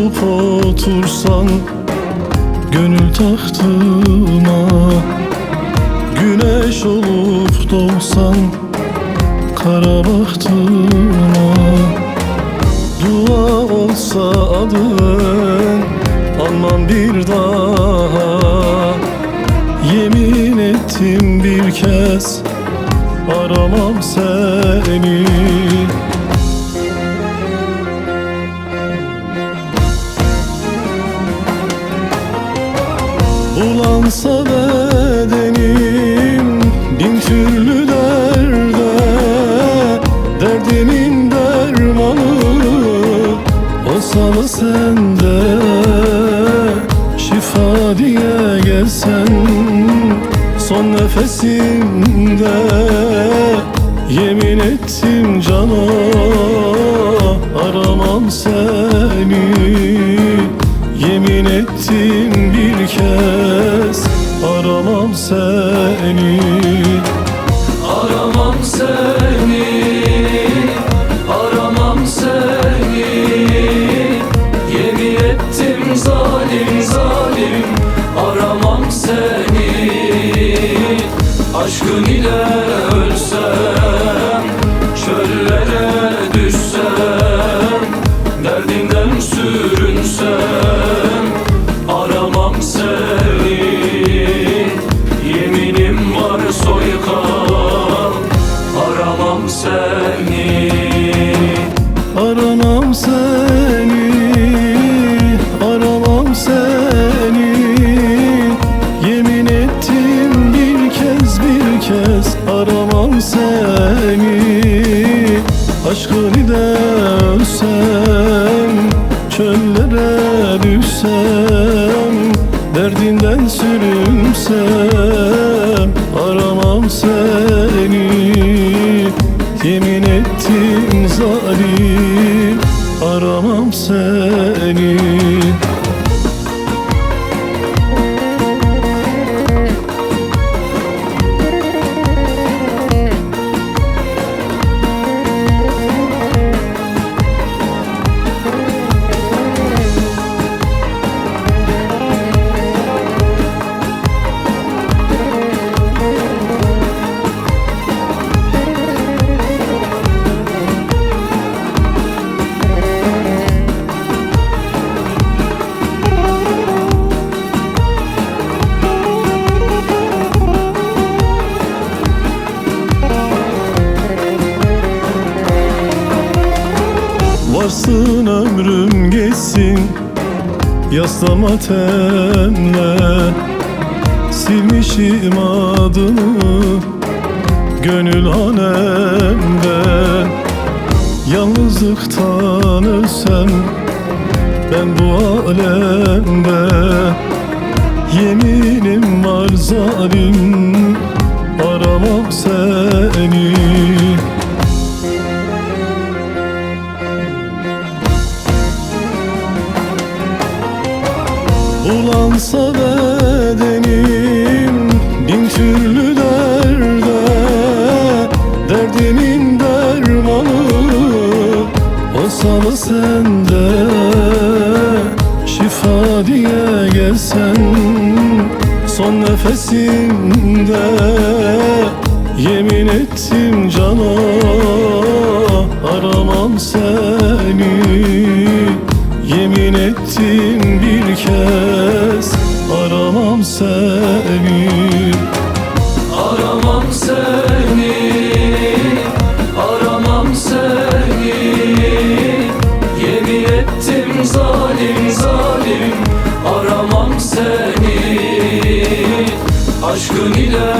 olup otursan gönül tahtına, güneş olup doğsan kara bahtına, dua olsa adın almam bir daha. Yemin ettim bir kez aramam seni. Bulansa bedenim bin türlü derde, derdimin dermanı olsa da sende. Şifa diye gelsen son nefesimde, yemin ettim cana aramam seni. Yemin ettim bir kez aramam seni. Aramam seni, aramam seni. Yemin ettim zalim zalim, aramam seni. Aşkın ile ölsem, çöllere düşsem, derdimden sürünsem, aramam seni. Yeminim var soykal, aramam seni. Aramam seni, aramam seni. Yemin ettim bir kez aramam seni. Aşkın ile ölsem, çöllere düşsem, derdinden sürünsem, aramam seni. Yemin ettim zalim, aramam seni. Varsın ömrüm geçsin yaslama tenle, silmişim adını gönül hanemden. Yalnızlıktan ölsem ben bu alemde, yeminim var zalim, aramam seni. Bulansa bedenim bin türlü derde, derdimin dermanı olsa da sende. Şifa diye gelsen son nefesimde, yemin ettim cana aramam seni. Yemin ettim bir kez aramam seni. Aramam seni, aramam seni. Yemin ettim zalim zalim, aramam seni. Aşkın ile